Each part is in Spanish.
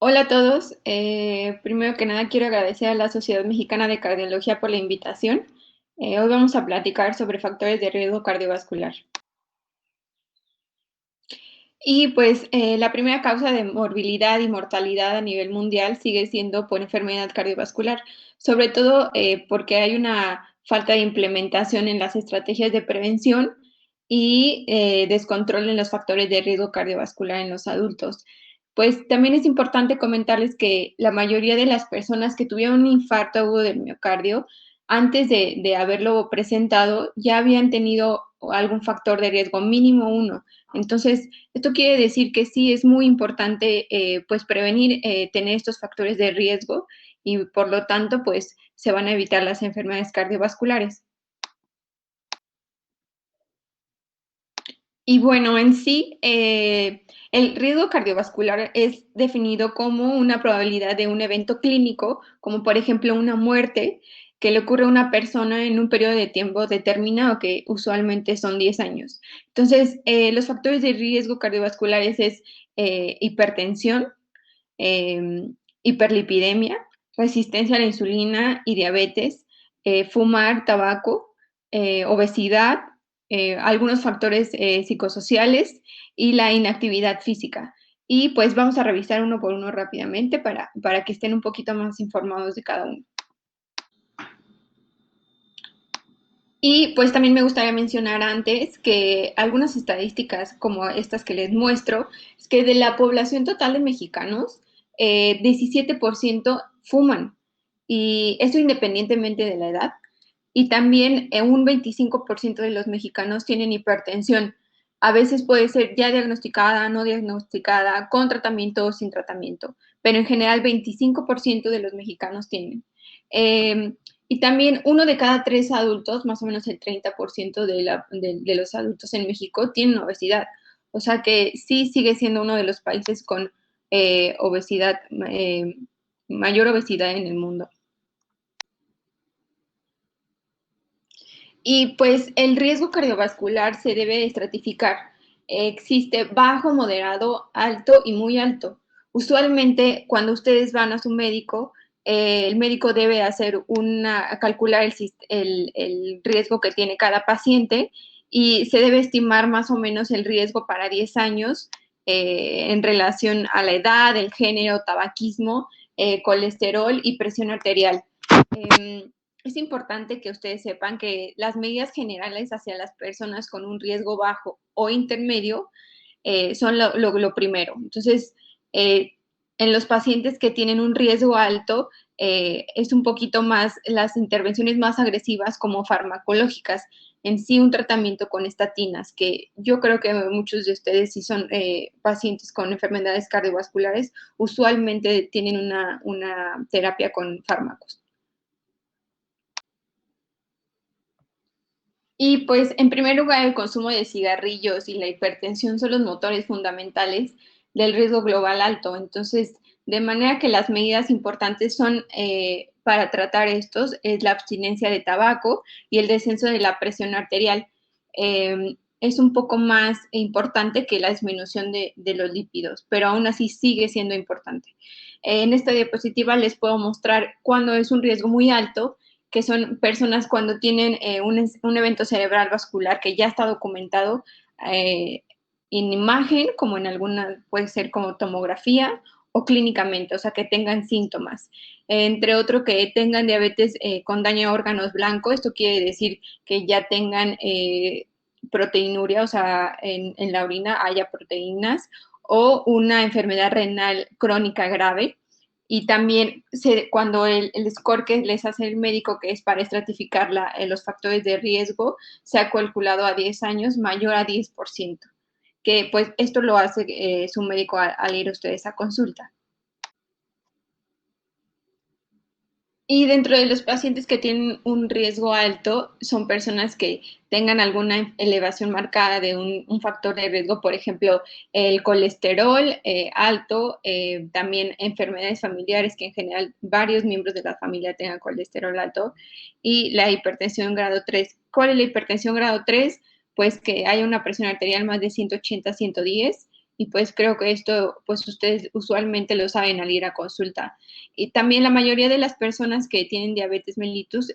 Hola a todos. Primero que nada quiero agradecer a la Sociedad Mexicana de Cardiología por la invitación. Hoy vamos a platicar sobre factores de riesgo cardiovascular. Y pues la primera causa de morbilidad y mortalidad a nivel mundial sigue siendo por enfermedad cardiovascular, sobre todo porque hay una falta de implementación en las estrategias de prevención y descontrol en los factores de riesgo cardiovascular en los adultos. Pues también es importante comentarles que la mayoría de las personas que tuvieron un infarto agudo del miocardio, antes de haberlo presentado, ya habían tenido algún factor de riesgo mínimo uno. Entonces, esto quiere decir que sí es muy importante, pues, prevenir, tener estos factores de riesgo y, por lo tanto, pues, se van a evitar las enfermedades cardiovasculares. Y bueno, en sí, el riesgo cardiovascular es definido como una probabilidad de un evento clínico, como por ejemplo una muerte, que le ocurre a una persona en un periodo de tiempo determinado, que usualmente son 10 años. Entonces, los factores de riesgo cardiovasculares es hipertensión, hiperlipidemia, resistencia a la insulina y diabetes, fumar tabaco, obesidad, algunos factores psicosociales y la inactividad física. Y pues vamos a revisar uno por uno rápidamente para que estén un poquito más informados de cada uno. Y pues también me gustaría mencionar antes que algunas estadísticas como estas que les muestro, es que de la población total de mexicanos, 17% fuman, y esto independientemente de la edad. Y también un 25% de los mexicanos tienen hipertensión. A veces puede ser ya diagnosticada, no diagnosticada, con tratamiento o sin tratamiento, pero en general 25% de los mexicanos tienen. Y también uno de cada tres adultos, más o menos el 30% de los adultos en México, tienen obesidad. O sea que sí sigue siendo uno de los países con obesidad, mayor obesidad en el mundo. Y pues el riesgo cardiovascular se debe estratificar. Existe bajo, moderado, alto y muy alto. Usualmente cuando ustedes van a su médico, el médico debe calcular el riesgo que tiene cada paciente y se debe estimar más o menos el riesgo para 10 años en relación a la edad, el género, tabaquismo, colesterol y presión arterial. Eh, es importante que ustedes sepan que las medidas generales hacia las personas con un riesgo bajo o intermedio son lo primero. Entonces, en los pacientes que tienen un riesgo alto, es un poquito más las intervenciones más agresivas como farmacológicas, en sí un tratamiento con estatinas, que yo creo que muchos de ustedes, si son pacientes con enfermedades cardiovasculares, usualmente tienen una terapia con fármacos. Y pues, en primer lugar, el consumo de cigarrillos y la hipertensión son los motores fundamentales del riesgo global alto. Entonces, de manera que las medidas importantes son para tratar estos es la abstinencia de tabaco y el descenso de la presión arterial. Es un poco más importante que la disminución de los lípidos, pero aún así sigue siendo importante. En esta diapositiva les puedo mostrar cuándo es un riesgo muy alto, que son personas cuando tienen un evento cerebral vascular que ya está documentado eh, en imagen, como en alguna, puede ser como tomografía o clínicamente, o sea, que tengan síntomas. Entre otro, que tengan diabetes con daño a órganos blancos, esto quiere decir que ya tengan proteinuria, o sea, en la orina haya proteínas, o una enfermedad renal crónica grave, y también cuando el score que les hace el médico, que es para estratificar los factores de riesgo, se ha calculado a 10 años mayor a 10%, que pues esto lo hace su médico al ir a ustedes a consulta. Y dentro de los pacientes que tienen un riesgo alto, son personas que tengan alguna elevación marcada de un factor de riesgo, por ejemplo, el colesterol alto, también enfermedades familiares, que en general varios miembros de la familia tengan colesterol alto, y la hipertensión grado 3. ¿Cuál es la hipertensión grado 3? Pues que haya una presión arterial más de 180-110, y pues creo que esto, pues ustedes usualmente lo saben al ir a consulta. Y también la mayoría de las personas que tienen diabetes mellitus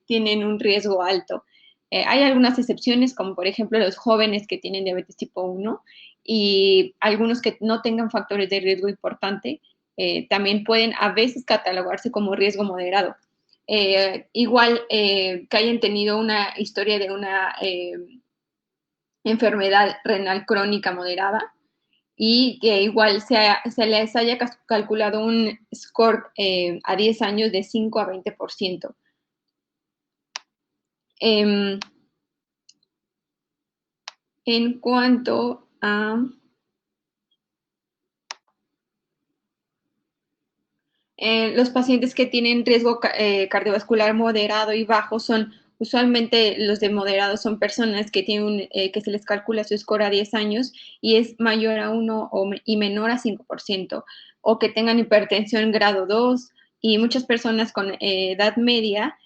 tienen un riesgo alto. Hay algunas excepciones, como por ejemplo los jóvenes que tienen diabetes tipo 1 y algunos que no tengan factores de riesgo importante, también pueden a veces catalogarse como riesgo moderado. Igual que hayan tenido una historia de una enfermedad renal crónica moderada y que igual se les haya calculado un score a 10 años de 5 a 20%. En cuanto a los pacientes que tienen riesgo cardiovascular moderado y bajo son usualmente los de moderado son personas que tienen que se les calcula su score a 10 años y es mayor a 1 y menor a 5%, o que tengan hipertensión grado 2 y muchas personas con edad media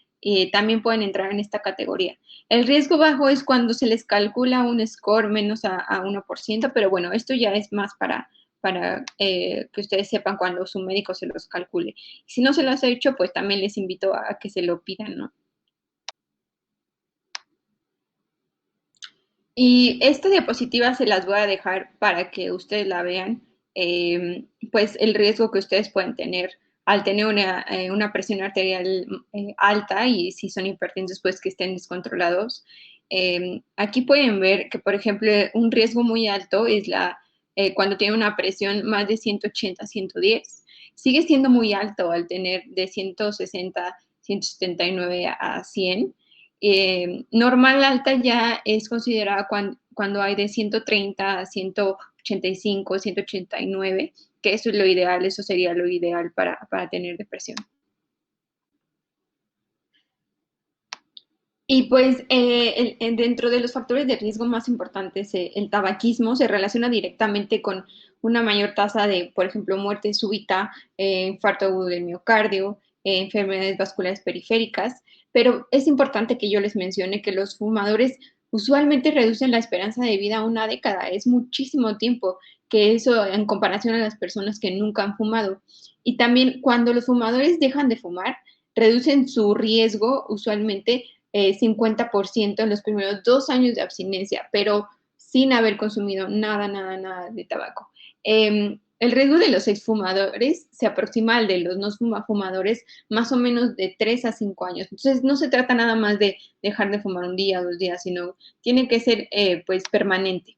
también pueden entrar en esta categoría. El riesgo bajo es cuando se les calcula un score menos a 1%, pero bueno, esto ya es más para que ustedes sepan cuando su médico se los calcule. Si no se los ha hecho, pues también les invito a que se lo pidan, ¿no? Y esta diapositiva se las voy a dejar para que ustedes la vean, pues el riesgo que ustedes pueden tener al tener una presión arterial alta y si son hipertensos, pues que estén descontrolados. Aquí pueden ver que, por ejemplo, un riesgo muy alto es cuando tiene una presión más de 180, 110. Sigue siendo muy alto al tener de 160, 179 a 100. Normal alta ya es considerada cuando hay de 130 a 185, 189, que eso es lo ideal, eso sería lo ideal para tener depresión. Y pues dentro de los factores de riesgo más importantes, el tabaquismo se relaciona directamente con una mayor tasa de, por ejemplo, muerte súbita, infarto agudo del miocardio, enfermedades vasculares periféricas, pero es importante que yo les mencione que los fumadores usualmente reducen la esperanza de vida a una década, es muchísimo tiempo que eso en comparación a las personas que nunca han fumado. Y también cuando los fumadores dejan de fumar, reducen su riesgo usualmente 50% en los primeros 2 años de abstinencia, pero sin haber consumido nada, nada, nada de tabaco. El riesgo de los exfumadores se aproxima al de los no fumadores más o menos de 3 a 5 años. Entonces, no se trata nada más de dejar de fumar un día o 2 días, sino tiene que ser pues permanente.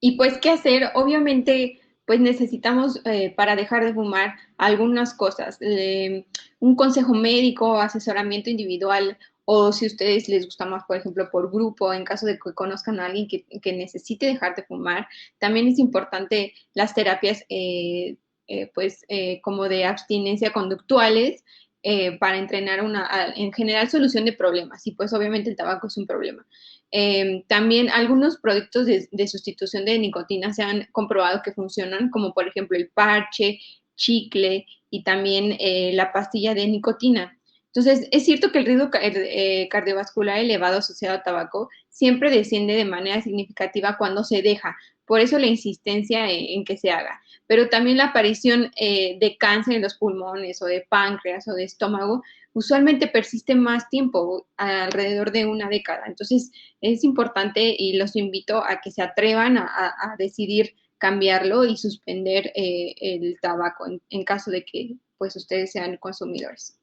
Y pues, ¿qué hacer? Obviamente, pues necesitamos para dejar de fumar algunas cosas. Un consejo médico, asesoramiento individual, o si a ustedes les gusta más, por ejemplo, por grupo, en caso de que conozcan a alguien que necesite dejar de fumar. También es importante las terapias, como de abstinencia conductuales, para entrenar en general, solución de problemas. Y pues obviamente el tabaco es un problema. También algunos productos de sustitución de nicotina se han comprobado que funcionan, como por ejemplo el parche, chicle y también la pastilla de nicotina. Entonces, es cierto que el riesgo cardiovascular elevado asociado a tabaco siempre desciende de manera significativa cuando se deja, por eso la insistencia en que se haga. Pero también la aparición de cáncer en los pulmones o de páncreas o de estómago usualmente persiste más tiempo, alrededor de una década. Entonces, es importante y los invito a que se atrevan a decidir cambiarlo y suspender el tabaco en caso de que pues ustedes sean consumidores.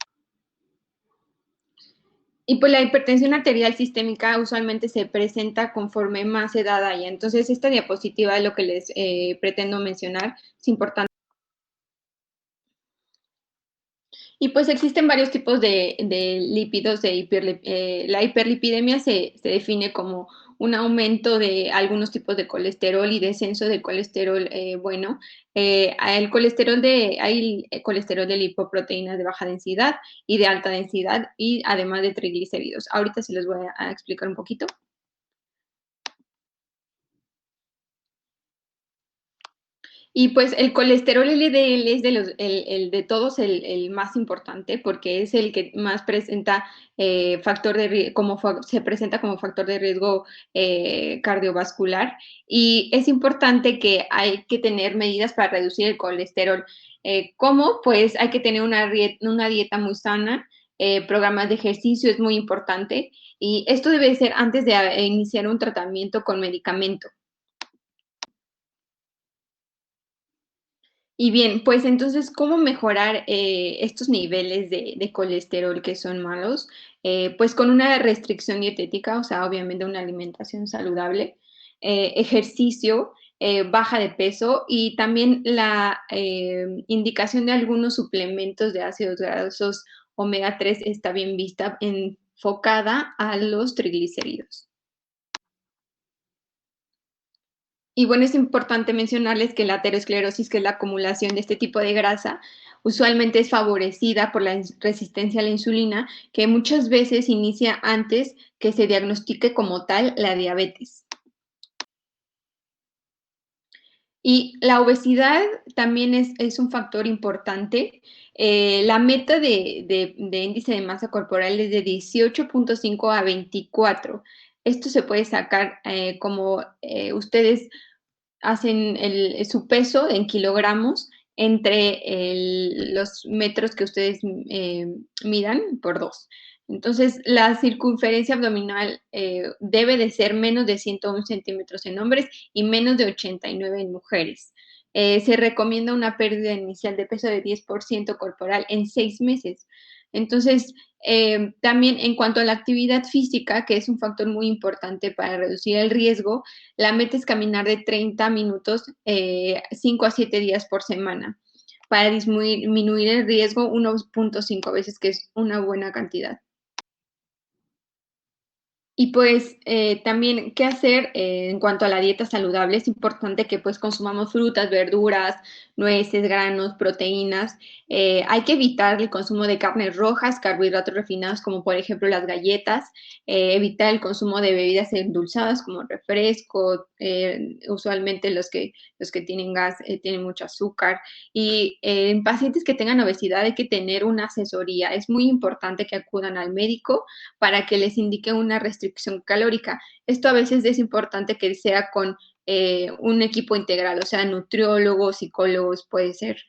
Y pues la hipertensión arterial sistémica usualmente se presenta conforme más edad haya. Entonces, esta diapositiva es lo que les pretendo mencionar. Es importante. Y pues existen varios tipos de lípidos. La hiperlipidemia se define como un aumento de algunos tipos de colesterol y descenso del colesterol bueno. Hay colesterol de lipoproteínas de baja densidad y de alta densidad y además de triglicéridos. Ahorita se los voy a explicar un poquito. Y pues el colesterol LDL es de los, el de todos el más importante porque es el que más presenta factor de como se presenta como factor de riesgo cardiovascular y es importante que hay que tener medidas para reducir el colesterol. ¿Cómo? Pues hay que tener una dieta muy sana, programas de ejercicio es muy importante y esto debe ser antes de iniciar un tratamiento con medicamento. Y bien, pues entonces, ¿cómo mejorar estos niveles de colesterol que son malos? Pues con una restricción dietética, o sea, obviamente una alimentación saludable, ejercicio, baja de peso y también la indicación de algunos suplementos de ácidos grasos omega 3 está bien vista, enfocada a los triglicéridos. Y bueno, es importante mencionarles que la aterosclerosis, que es la acumulación de este tipo de grasa, usualmente es favorecida por la resistencia a la insulina, que muchas veces inicia antes que se diagnostique como tal la diabetes. Y la obesidad también es un factor importante. La meta de índice de masa corporal es de 18.5 a 24. Esto se puede sacar como ustedes hacen su peso en kilogramos entre los metros que ustedes midan por dos. Entonces, la circunferencia abdominal debe de ser menos de 101 centímetros en hombres y menos de 89 en mujeres. Se recomienda una pérdida inicial de peso de 10% corporal en 6 meses. Entonces, también en cuanto a la actividad física, que es un factor muy importante para reducir el riesgo, la meta es caminar de 30 minutos 5 a 7 días por semana para disminuir el riesgo 1.5 veces, que es una buena cantidad. Y pues también, ¿qué hacer en cuanto a la dieta saludable? Es importante que pues consumamos frutas, verduras, nueces, granos, proteínas. Hay que evitar el consumo de carnes rojas, carbohidratos refinados como por ejemplo las galletas, evitar el consumo de bebidas endulzadas como refresco, usualmente los que tienen gas tienen mucho azúcar. Y en pacientes que tengan obesidad hay que tener una asesoría. Es muy importante que acudan al médico para que les indique una restricción calórica. Esto a veces es importante que sea con un equipo integral, o sea, nutriólogos, psicólogos, puede ser.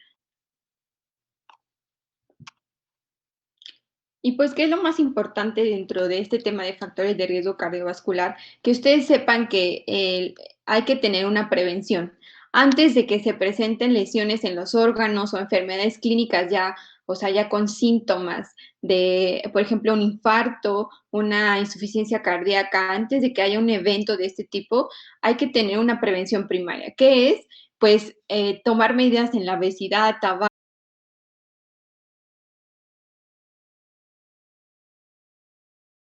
Y pues, ¿qué es lo más importante dentro de este tema de factores de riesgo cardiovascular? Que ustedes sepan que hay que tener una prevención. Antes de que se presenten lesiones en los órganos o enfermedades clínicas ya, o sea, ya con síntomas de, por ejemplo, un infarto, una insuficiencia cardíaca, antes de que haya un evento de este tipo, hay que tener una prevención primaria. ¿Qué es? Pues tomar medidas en la obesidad, tabaco,